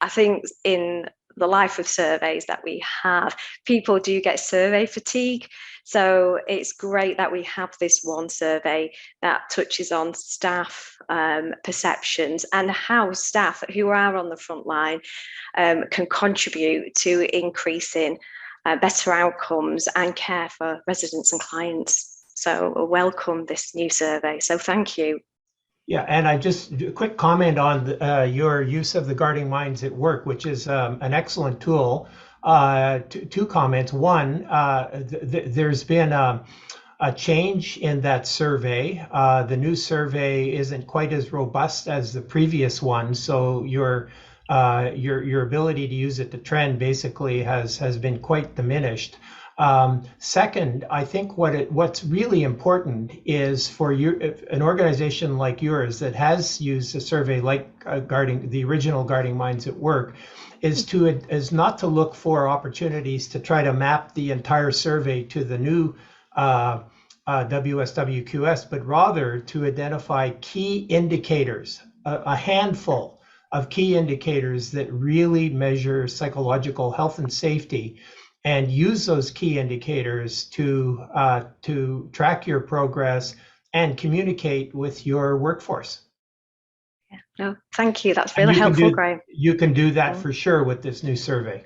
Speaker 4: I think in the life of surveys that we have, people do get survey fatigue. So it's great that we have this one survey that touches on staff perceptions and how staff who are on the front line can contribute to increasing better outcomes and care for residents and clients. So welcome this new survey. So thank you.
Speaker 2: Yeah, and I just a quick comment on your use of the Guarding Minds at Work, which is an excellent tool. 2 comments. One, there's been a change in that survey. The new survey isn't quite as robust as the previous one, so your ability to use it to trend basically has been quite diminished. Second, I think what's really important is for an organization like yours that has used a survey like the original Guarding Minds at Work, is not to look for opportunities to try to map the entire survey to the new WSWQS, but rather to identify key indicators, a handful of key indicators that really measure psychological health and safety, and use those key indicators to track your progress and communicate with your workforce.
Speaker 4: Yeah, no, thank you. That's really helpful, Graham.
Speaker 2: You can do that for sure with this new survey.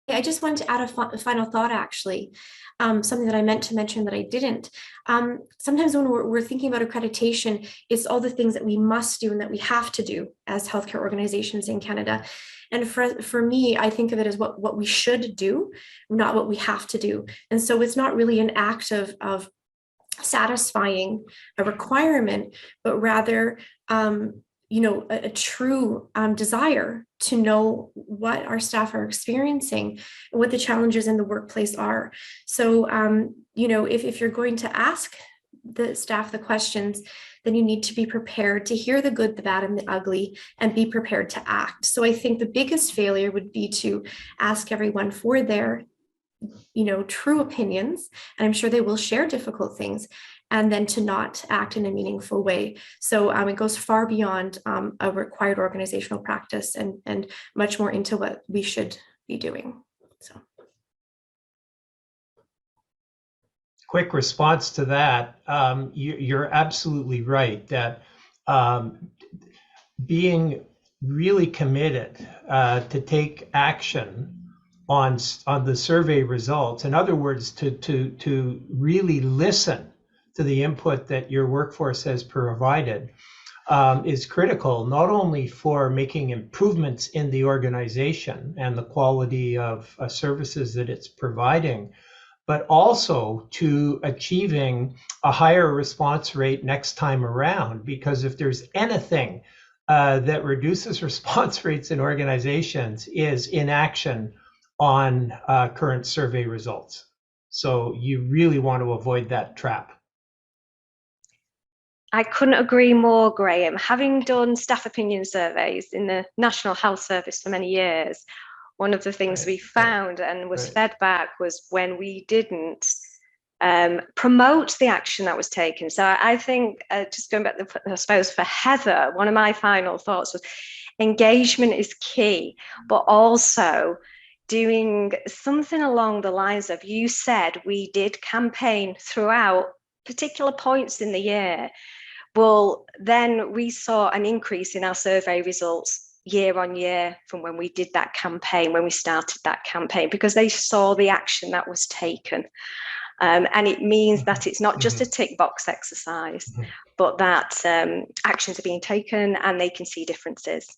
Speaker 5: I just wanted to add a final thought, actually, something that I meant to mention that I didn't. Sometimes when we're thinking about accreditation, it's all the things that we must do and that we have to do as healthcare organizations in Canada. And for me, I think of it as what we should do, not what we have to do. And so it's not really an act of satisfying a requirement, but rather a true desire to know what our staff are experiencing and what the challenges in the workplace are. So, if you're going to ask the staff the questions, then you need to be prepared to hear the good, the bad, and the ugly, and be prepared to act. So I think the biggest failure would be to ask everyone for their true opinions, and I'm sure they will share difficult things, and then to not act in a meaningful way. So it goes far beyond a required organizational practice and much more into what we should be doing. So,
Speaker 2: quick response to that. You're absolutely right that being really committed to take action on the survey results, in other words, to really listen to the input that your workforce has provided, is critical, not only for making improvements in the organization and the quality of services that it's providing, but also to achieving a higher response rate next time around. Because if there's anything that reduces response rates in organizations, is inaction on current survey results. So you really want to avoid that trap.
Speaker 4: I couldn't agree more, Graham. Having done staff opinion surveys in the National Health Service for many years, one of the things we found and was fed back was when we didn't promote the action that was taken. So I think, just going back, I suppose for Heather, one of my final thoughts was engagement is key, but also doing something along the lines of, you said we did campaign throughout particular points in the year. Well, then we saw an increase in our survey results year on year from when we did that campaign, when we started that campaign, because they saw the action that was taken. And it means that it's not just a tick box exercise, but that actions are being taken and they can see differences.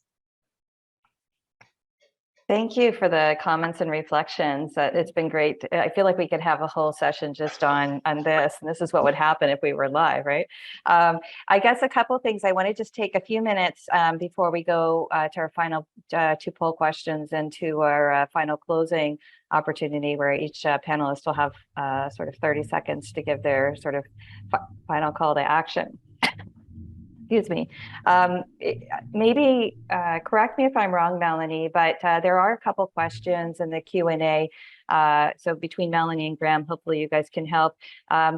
Speaker 1: Thank you for the comments and reflections. It's been great. I feel like we could have a whole session just on this, and this is what would happen if we were live, right? I guess a couple of things. I want to just take a few minutes before we go to our final two poll questions and to our final closing opportunity, where each panelist will have sort of 30 seconds to give their sort of final call to action. Excuse me. Maybe correct me if I'm wrong, Melanie, but there are a couple questions in the Q&A. So between Melanie and Graham, hopefully you guys can help.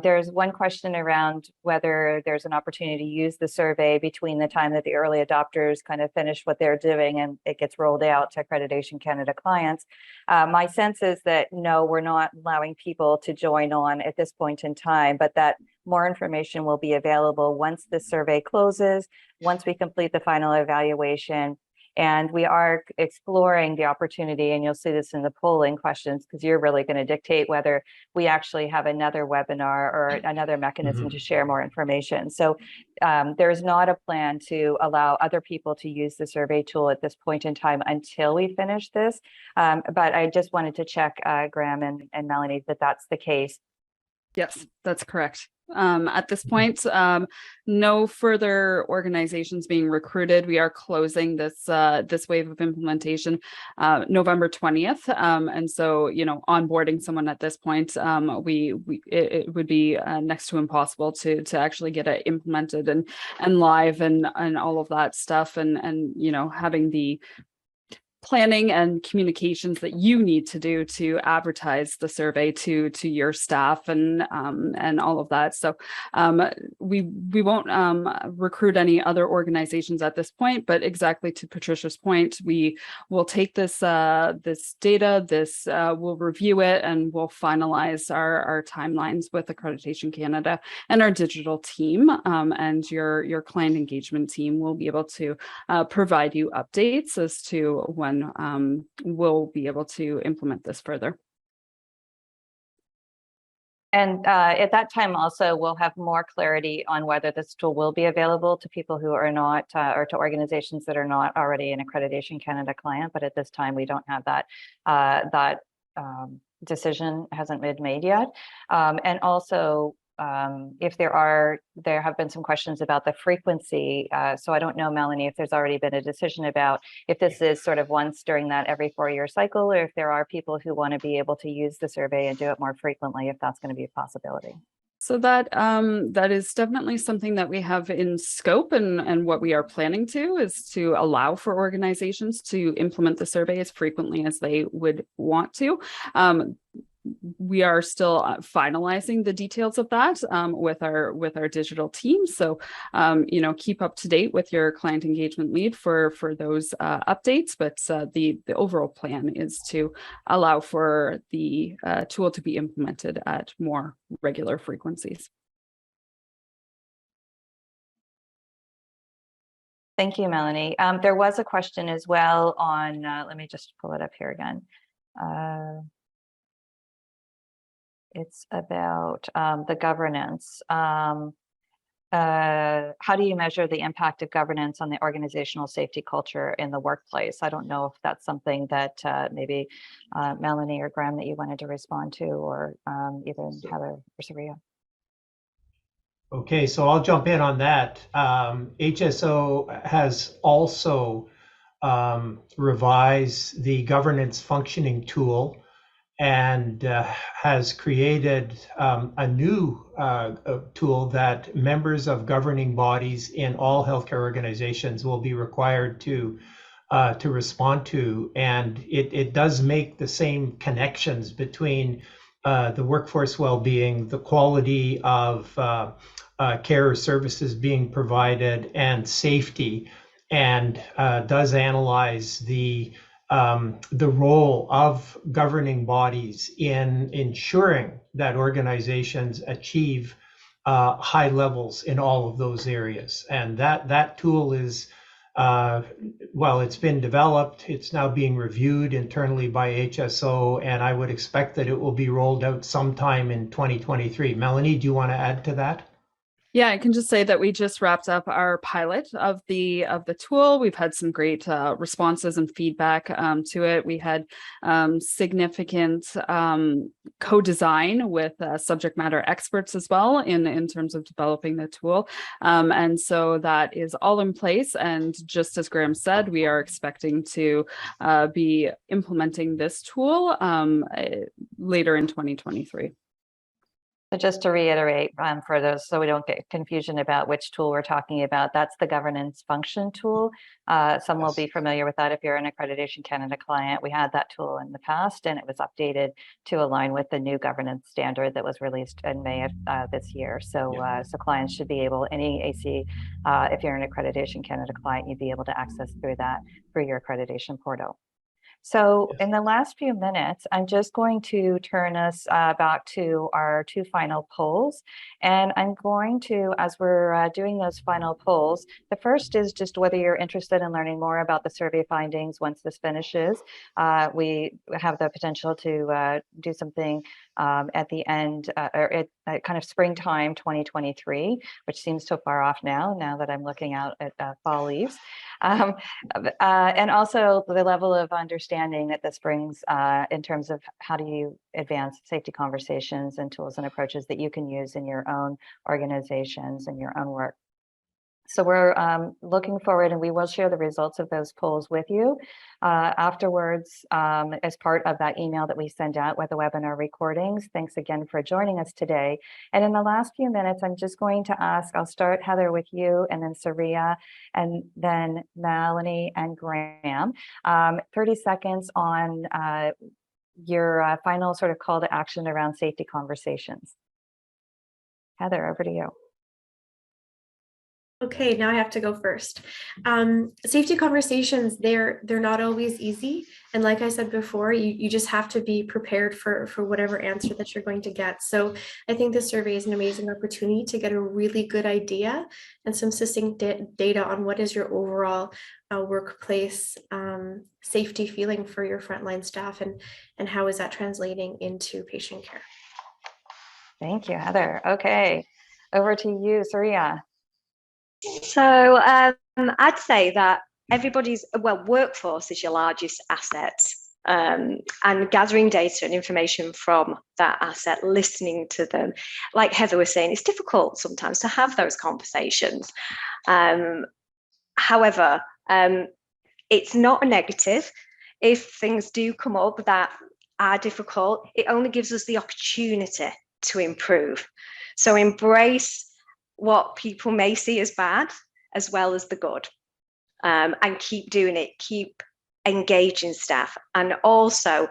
Speaker 1: There's one question around whether there's an opportunity to use the survey between the time that the early adopters kind of finish what they're doing and it gets rolled out to Accreditation Canada clients. My sense is that no, we're not allowing people to join on at this point in time, but that more information will be available once the survey closes, once we complete the final evaluation. And we are exploring the opportunity, and you'll see this in the polling questions, because you're really going to dictate whether we actually have another webinar or another mechanism to share more information. So there's not a plan to allow other people to use the survey tool at this point in time until we finish this. But I just wanted to check, Graham and Melanie, that that's the case.
Speaker 3: Yes, that's correct. At this point, no further organizations being recruited. We are closing this this wave of implementation November 20th. And so, you know, onboarding someone at this point, it would be next to impossible to actually get it implemented and live and all of that stuff, and you know, having the planning and communications that you need to do to advertise the survey to your staff and all of that. So we won't recruit any other organizations at this point, but exactly to Patricia's point, we will take this this data, we'll review it, and we'll finalize our timelines with Accreditation Canada and our digital team, and your client engagement team will be able to provide you updates as to when we'll be able to implement this further.
Speaker 1: And at that time also, we'll have more clarity on whether this tool will be available to people who are not, or to organizations that are not already an Accreditation Canada client. But at this time, we don't have that decision hasn't been made yet. And also, if there have been some questions about the frequency. So I don't know, Melanie, if there's already been a decision about if this is sort of once during that every 4-year cycle, or if there are people who want to be able to use the survey and do it more frequently, if that's going to be a possibility.
Speaker 3: So that that is definitely something that we have in scope, and what we are planning to is to allow for organizations to implement the survey as frequently as they would want to. We are still finalizing the details of that with our digital team. So, you know, keep up to date with your client engagement lead for those updates. But the overall plan is to allow for the tool to be implemented at more regular frequencies.
Speaker 1: Thank you, Melanie. There was a question as well on, let me just pull it up here again. It's about the governance. How do you measure the impact of governance on the organizational safety culture in the workplace? I don't know if that's something that maybe Melanie or Graham that you wanted to respond to, or even Heather or Saria.
Speaker 2: Okay, so I'll jump in on that. HSO has also revised the governance functioning tool and has created a new tool that members of governing bodies in all healthcare organizations will be required to respond to. And it does make the same connections between the workforce well-being, the quality of care or services being provided, and safety, and does analyze the role of governing bodies in ensuring that organizations achieve high levels in all of those areas. And that tool is, well, it's been developed, it's now being reviewed internally by HSO, and I would expect that it will be rolled out sometime in 2023. Melanie, do you want to add to that?
Speaker 3: Yeah, I can just say that we just wrapped up our pilot of the tool. We've had some great responses and feedback to it. We had significant co-design with subject matter experts as well in terms of developing the tool. And so that is all in place. And just as Graham said, we are expecting to be implementing this tool later in 2023.
Speaker 1: So just to reiterate for those, so we don't get confusion about which tool we're talking about, that's the governance function tool. Some will be familiar with that if you're an Accreditation Canada client. We had that tool in the past, and it was updated to align with the new governance standard that was released in May of this year. So, so clients should be able, any AC, if you're an Accreditation Canada client, you'd be able to access through that through your accreditation portal. So in the last few minutes, I'm just going to turn us back to our two final polls. And I'm going to, as we're doing those final polls, the first is just whether you're interested in learning more about the survey findings once this finishes. We have the potential to do something at the end, or at kind of springtime 2023, which seems so far off now that I'm looking out at fall leaves. And also the level of understanding understanding that this brings in terms of how do you advance safety conversations and tools and approaches that you can use in your own organizations and your own work. So we're looking forward, and we will share the results of those polls with you afterwards as part of that email that we send out with the webinar recordings. Thanks again for joining us today. And in the last few minutes, I'm just going to ask, I'll start, Heather, with you, and then Saria, and then Melanie and Graham. 30 seconds on your final sort of call to action around safety conversations. Heather, over to you.
Speaker 5: Okay, now I have to go first. Safety conversations, they're not always easy. And like I said before, you just have to be prepared for whatever answer that you're going to get. So I think this survey is an amazing opportunity to get a really good idea and some succinct data on what is your overall workplace safety feeling for your frontline staff, and how is that translating into patient care.
Speaker 1: Thank you, Heather. Okay, over to you, Saria.
Speaker 4: So I'd say that everybody's, well, workforce is your largest asset, and gathering data and information from that asset, listening to them. Like Heather was saying, it's difficult sometimes to have those conversations. However, it's not a negative. If things do come up that are difficult, it only gives us the opportunity to improve. So embrace what people may see as bad as well as the good, and keep doing it, keep engaging staff, and also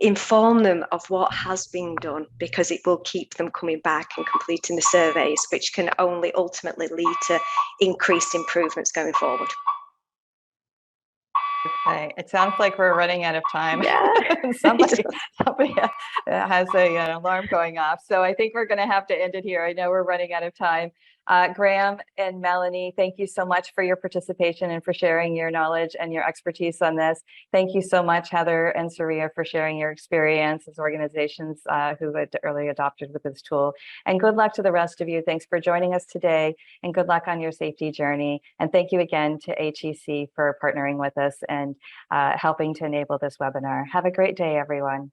Speaker 4: inform them of what has been done, because it will keep them coming back and completing the surveys, which can only ultimately lead to increased improvements going forward.
Speaker 1: Okay, it sounds like we're running out of time.
Speaker 4: Yeah.
Speaker 1: somebody has an alarm going off. So I think we're going to have to end it here. I know we're running out of time. Graham and Melanie, thank you so much for your participation and for sharing your knowledge and your expertise on this. Thank you so much, Heather and Saria, for sharing your experience as organizations who had early adopted with this tool. And good luck to the rest of you. Thanks for joining us today, and good luck on your safety journey. And thank you again to HEC for partnering with us and helping to enable this webinar. Have a great day, everyone.